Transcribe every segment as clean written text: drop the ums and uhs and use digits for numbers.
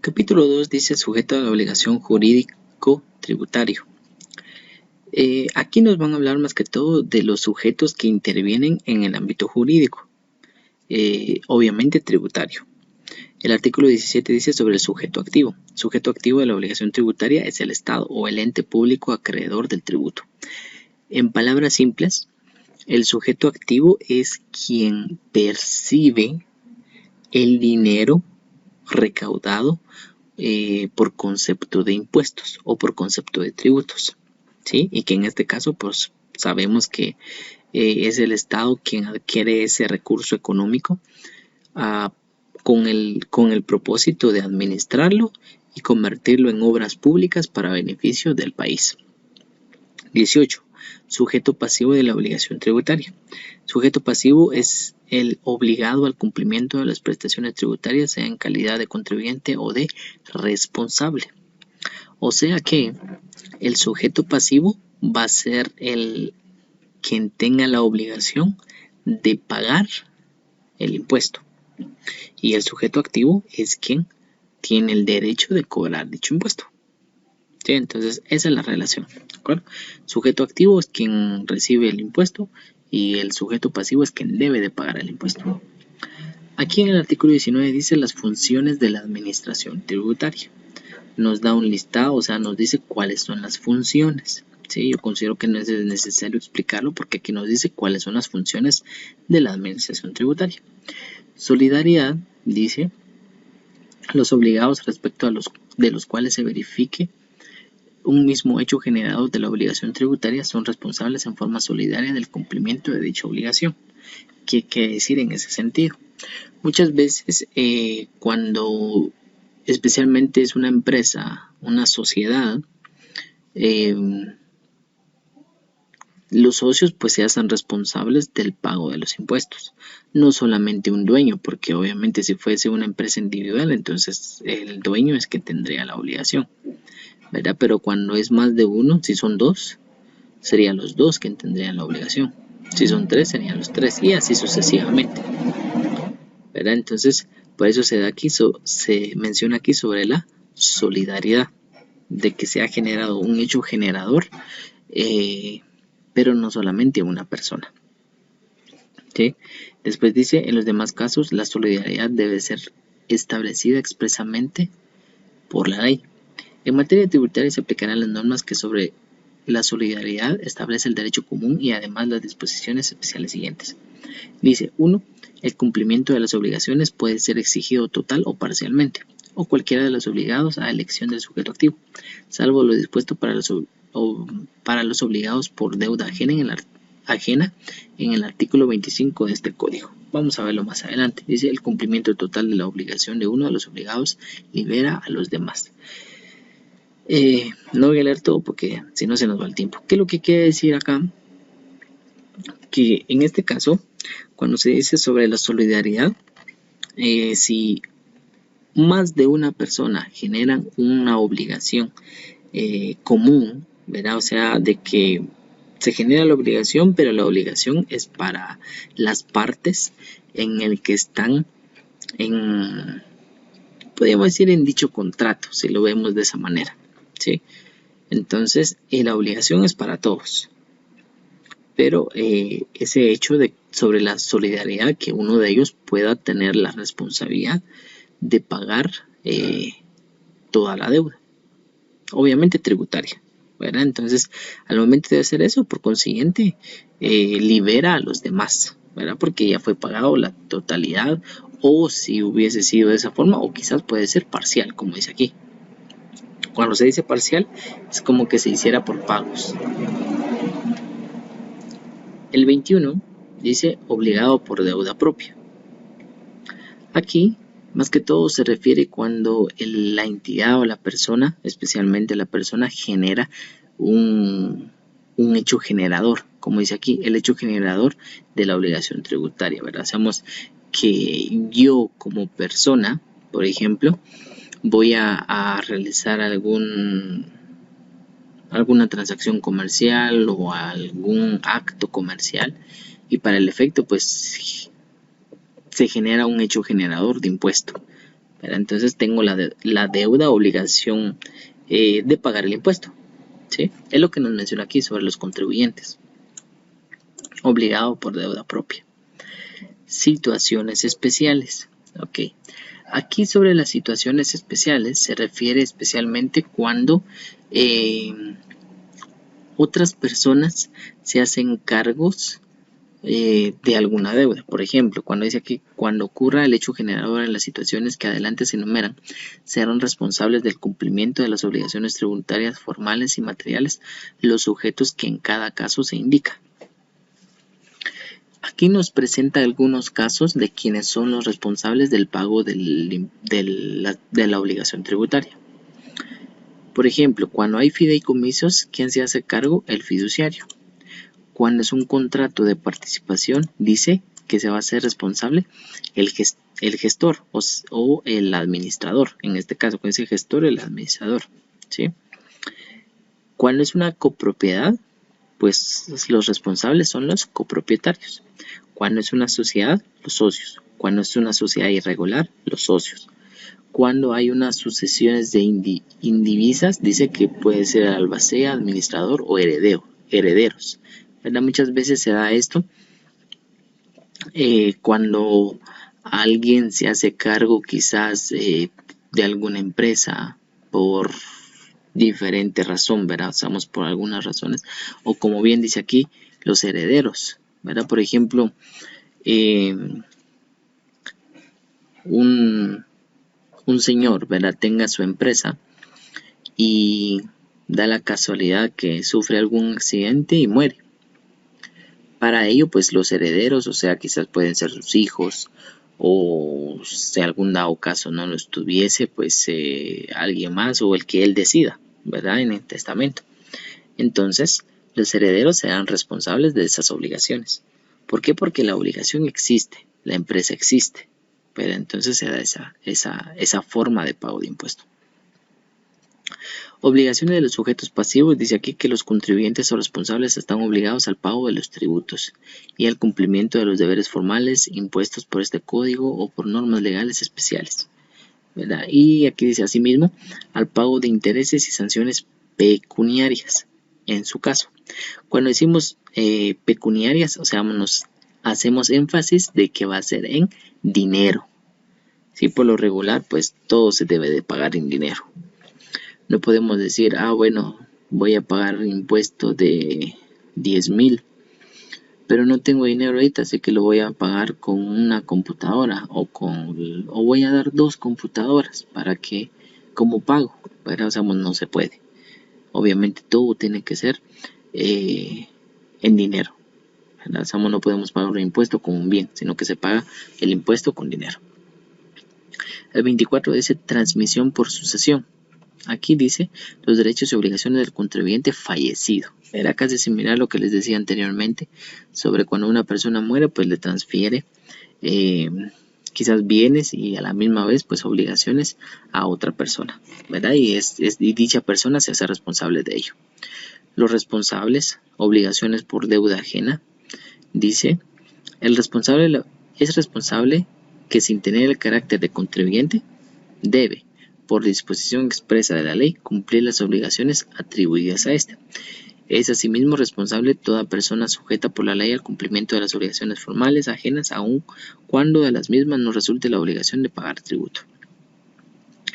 Capítulo 2 dice sujeto a la obligación jurídico-tributario. Aquí nos van a hablar más que todo de los sujetos que intervienen en el ámbito jurídico, obviamente tributario. El artículo 17 dice sobre el sujeto activo. Sujeto activo de la obligación tributaria es el Estado o el ente público acreedor del tributo. En palabras simples, el sujeto activo es quien percibe el dinero recaudado por concepto de impuestos o por concepto de tributos, ¿sí? Y que en este caso pues sabemos que es el Estado quien adquiere ese recurso económico con el propósito de administrarlo y convertirlo en obras públicas para beneficio del país. 18. Sujeto pasivo de la obligación tributaria. Sujeto pasivo es el obligado al cumplimiento de las prestaciones tributarias, sea en calidad de contribuyente o de responsable. O sea que el sujeto pasivo va a ser el quien tenga la obligación de pagar el impuesto. Y el sujeto activo es quien tiene el derecho de cobrar dicho impuesto. ¿Sí? Entonces esa es la relación, ¿de acuerdo? Sujeto activo es quien recibe el impuesto y el sujeto pasivo es quien debe de pagar el impuesto. Aquí en el artículo 19 dice las funciones de la administración tributaria. Nos da un listado, o sea, nos dice cuáles son las funciones. ¿Sí? Yo considero que no es necesario explicarlo porque aquí nos dice cuáles son las funciones de la administración tributaria. Solidaridad dice los obligados respecto a de los cuales se verifique un mismo hecho generador de la obligación tributaria son responsables en forma solidaria del cumplimiento de dicha obligación. ¿Qué quiere decir en ese sentido? Muchas veces cuando especialmente es una empresa, una sociedad, los socios pues se hacen responsables del pago de los impuestos, no solamente un dueño, porque obviamente si fuese una empresa individual, entonces el dueño es que tendría la obligación, ¿verdad? Pero cuando es más de uno, si son dos, serían los dos quienes tendrían la obligación. Si son tres, serían los tres y así sucesivamente, ¿verdad? Entonces, por eso se menciona aquí sobre la solidaridad, de que se ha generado un hecho generador, pero no solamente una persona. ¿Sí? Después dice, en los demás casos, la solidaridad debe ser establecida expresamente por la ley. En materia tributaria se aplicarán las normas que sobre la solidaridad establece el derecho común y además las disposiciones especiales siguientes. Dice, 1. El cumplimiento de las obligaciones puede ser exigido total o parcialmente, o cualquiera de los obligados a elección del sujeto activo, salvo lo dispuesto para los obligados por deuda ajena en el artículo 25 de este código. Vamos a verlo más adelante. Dice, el cumplimiento total de la obligación de uno de los obligados libera a los demás. No voy a leer todo porque si no se nos va el tiempo. ¿Qué es lo que quiere decir acá? Que en este caso, cuando se dice sobre la solidaridad, si más de una persona generan una obligación común, ¿verdad? O sea, de que se genera la obligación, pero la obligación es para las partes en el que están podríamos decir en dicho contrato, si lo vemos de esa manera, ¿sí? Entonces, la obligación es para todos. Pero ese hecho sobre la solidaridad, que uno de ellos pueda tener la responsabilidad de pagar toda la deuda, obviamente tributaria, ¿verdad? Entonces, al momento de hacer eso, por consiguiente, libera a los demás, ¿verdad? Porque ya fue pagado la totalidad, o si hubiese sido de esa forma, o quizás puede ser parcial, como dice aquí. Cuando se dice parcial, es como que se hiciera por pagos. El 21 dice obligado por deuda propia. Aquí, más que todo, se refiere cuando la entidad o la persona, especialmente la persona, genera un hecho generador, como dice aquí, el hecho generador de la obligación tributaria, ¿verdad? Hacemos que yo como persona, por ejemplo, voy a realizar alguna transacción comercial o algún acto comercial y para el efecto pues se genera un hecho generador de impuesto, ¿verdad? Entonces tengo la deuda, obligación de pagar el impuesto, ¿sí? Es lo que nos menciona aquí sobre los contribuyentes. Obligado por deuda propia. Situaciones especiales. Ok. Aquí sobre las situaciones especiales se refiere especialmente cuando otras personas se hacen cargos de alguna deuda. Por ejemplo, cuando dice aquí, cuando ocurra el hecho generador en las situaciones que adelante se enumeran, serán responsables del cumplimiento de las obligaciones tributarias formales y materiales los sujetos que en cada caso se indica. Aquí nos presenta algunos casos de quienes son los responsables del pago de la obligación tributaria. Por ejemplo, cuando hay fideicomisos, ¿quién se hace cargo? El fiduciario. Cuando es un contrato de participación, dice que se va a hacer responsable el gestor o el administrador. En este caso, con ese gestor, el administrador, ¿sí? Cuando es una copropiedad, pues los responsables son los copropietarios. Cuando es una sociedad, los socios. Cuando es una sociedad irregular, los socios. Cuando hay unas sucesiones de indivisas, dice que puede ser albacea, administrador o herederos. ¿Verdad? Muchas veces se da esto cuando alguien se hace cargo quizás de alguna empresa por diferente razón, ¿verdad? Estamos por algunas razones. O como bien dice aquí, los herederos, ¿verdad? Por ejemplo, un señor, ¿verdad? Tenga su empresa y da la casualidad que sufre algún accidente y muere. Para ello, pues los herederos, o sea, quizás pueden ser sus hijos, o si algún dado caso no lo estuviese, pues alguien más o el que él decida, ¿verdad? En el testamento. Entonces, los herederos serán responsables de esas obligaciones. ¿Por qué? Porque la obligación existe, la empresa existe, pero entonces se da esa forma de pago de impuesto. Obligaciones de los sujetos pasivos. Dice aquí que los contribuyentes o responsables están obligados al pago de los tributos y al cumplimiento de los deberes formales impuestos por este código o por normas legales especiales, ¿verdad? Y aquí dice asimismo al pago de intereses y sanciones pecuniarias en su caso. Cuando decimos pecuniarias, o sea, nos hacemos énfasis de que va a ser en dinero. Si por lo regular, pues todo se debe de pagar en dinero. No podemos decir, bueno, voy a pagar impuesto de 10,000, pero no tengo dinero ahorita, así que lo voy a pagar con una computadora o voy a dar 2 computadoras para que, como pago, pero o sea, no se puede. Obviamente todo tiene que ser en dinero. O sea, no podemos pagar un impuesto con un bien, sino que se paga el impuesto con dinero. El 24 dice transmisión por sucesión. Aquí dice los derechos y obligaciones del contribuyente fallecido. Era casi similar a lo que les decía anteriormente sobre cuando una persona muere, pues le transfiere quizás bienes y a la misma vez pues obligaciones a otra persona, ¿verdad? Y dicha persona se hace responsable de ello. Los responsables, obligaciones por deuda ajena. Dice, el responsable es responsable que sin tener el carácter de contribuyente debe, por disposición expresa de la ley, cumplir las obligaciones atribuidas a éste. Es asimismo responsable toda persona sujeta por la ley al cumplimiento de las obligaciones formales ajenas, aun cuando de las mismas no resulte la obligación de pagar tributo.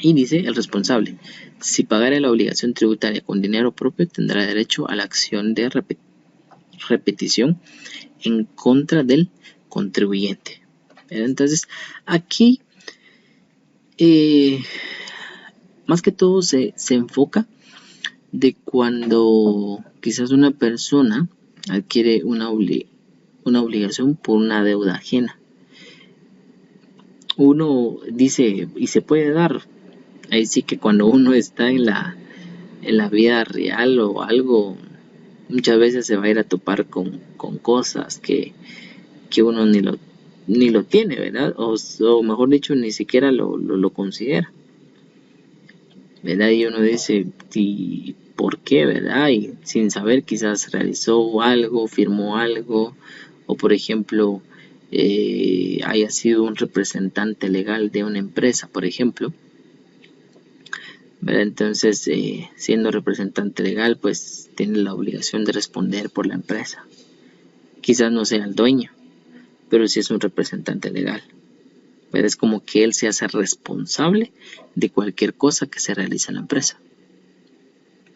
Y dice el responsable, si pagare la obligación tributaria con dinero propio, tendrá derecho a la acción de repetición en contra del contribuyente. Entonces, aquí más que todo se enfoca de cuando quizás una persona adquiere una obligación por una deuda ajena. Uno dice, y se puede dar, ahí sí que cuando uno está en la vida real o algo, muchas veces se va a ir a topar con cosas que uno ni lo tiene, ¿verdad? O mejor dicho, ni siquiera lo considera, ¿verdad? Y uno dice, ¿y por qué, verdad? Y sin saber quizás realizó algo, firmó algo, o por ejemplo, haya sido un representante legal de una empresa, por ejemplo, ¿verdad? Entonces, siendo representante legal, pues tiene la obligación de responder por la empresa. Quizás no sea el dueño, pero sí es un representante legal. Pero es como que él se hace responsable de cualquier cosa que se realice en la empresa.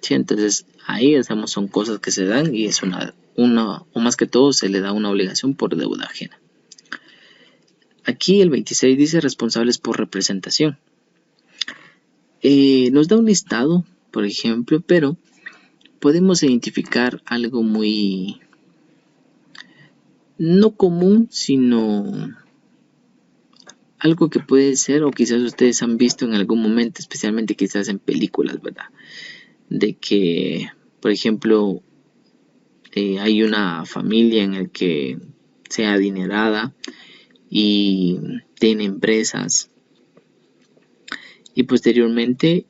Sí, entonces ahí son cosas que se dan y es una o más que todo se le da una obligación por deuda ajena. Aquí el 26 dice responsables por representación. Nos da un listado, por ejemplo, pero podemos identificar algo muy no común, sino algo que puede ser, o quizás ustedes han visto en algún momento, especialmente quizás en películas, ¿verdad? De que, por ejemplo, hay una familia en la que sea adinerada y tiene empresas y posteriormente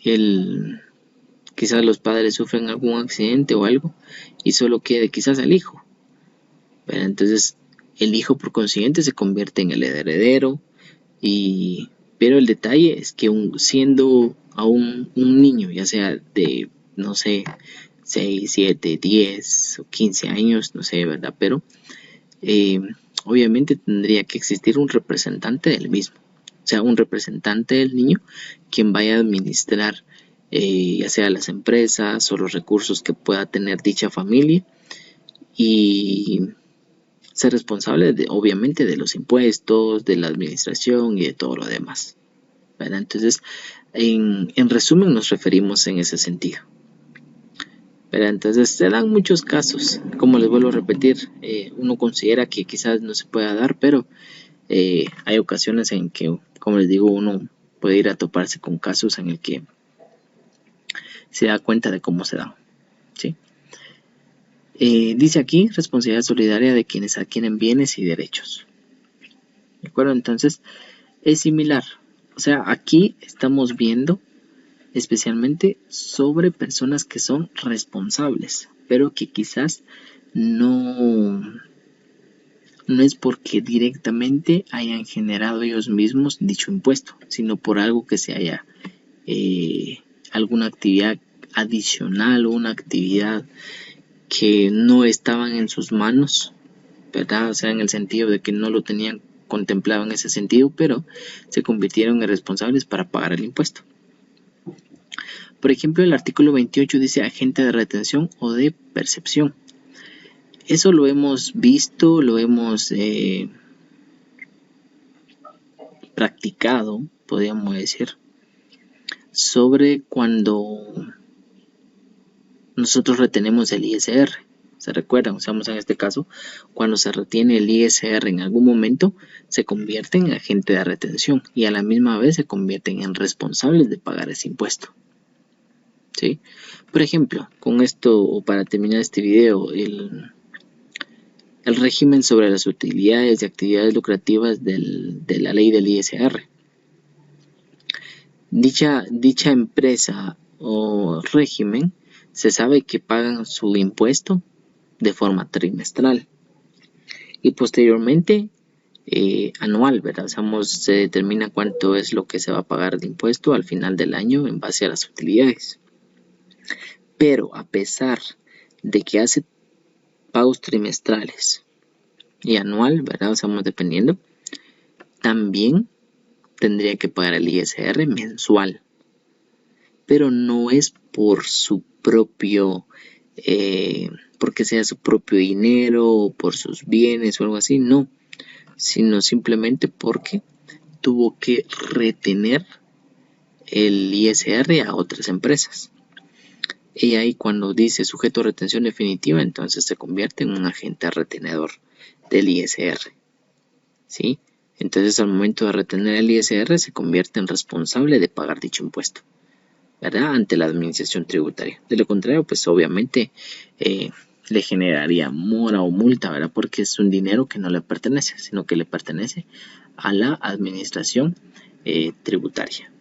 quizás los padres sufren algún accidente o algo y solo quede quizás el hijo. Pero entonces el hijo por consiguiente se convierte en el heredero pero el detalle es que siendo aún un niño, ya sea de, no sé, 6, 7, 10 o 15 años, no sé, ¿verdad? Pero obviamente tendría que existir un representante del mismo, o sea, un representante del niño quien vaya a administrar ya sea las empresas o los recursos que pueda tener dicha familia y ser responsable obviamente de los impuestos, de la administración y de todo lo demás, ¿verdad? Entonces, en resumen nos referimos en ese sentido. ¿Verdad? Entonces se dan muchos casos, como les vuelvo a repetir, uno considera que quizás no se pueda dar, pero hay ocasiones en que, como les digo, uno puede ir a toparse con casos en el que se da cuenta de cómo se dan, ¿sí? Dice aquí, responsabilidad solidaria de quienes adquieren bienes y derechos. ¿De acuerdo? Entonces, es similar. O sea, aquí estamos viendo especialmente sobre personas que son responsables, pero que quizás no es porque directamente hayan generado ellos mismos dicho impuesto, sino por algo que se haya, alguna actividad adicional o una actividad que no estaban en sus manos, ¿verdad? O sea, en el sentido de que no lo tenían contemplado en ese sentido, pero se convirtieron en responsables para pagar el impuesto. Por ejemplo, el artículo 28 dice agente de retención o de percepción. Eso lo hemos visto, lo hemos practicado, podríamos decir, sobre cuando nosotros retenemos el ISR. ¿Se recuerdan? Usamos en este caso, cuando se retiene el ISR en algún momento, se convierten en agente de retención y a la misma vez se convierten en responsables de pagar ese impuesto. ¿Sí? Por ejemplo, con esto, o para terminar este video, el régimen sobre las utilidades y actividades lucrativas de la ley del ISR. Dicha empresa o régimen se sabe que pagan su impuesto de forma trimestral y posteriormente anual, ¿verdad? Se determina cuánto es lo que se va a pagar de impuesto al final del año en base a las utilidades. Pero a pesar de que hace pagos trimestrales y anual, ¿verdad? Dependiendo, también tendría que pagar el ISR mensual, pero no es por su propio, porque sea su propio dinero o por sus bienes o algo así, no, sino simplemente porque tuvo que retener el ISR a otras empresas. Y ahí cuando dice sujeto a retención definitiva, entonces se convierte en un agente retenedor del ISR, ¿sí? Entonces al momento de retener el ISR se convierte en responsable de pagar dicho impuesto, ¿verdad? Ante la administración tributaria. De lo contrario, pues obviamente le generaría mora o multa, ¿verdad? Porque es un dinero que no le pertenece, sino que le pertenece a la administración tributaria.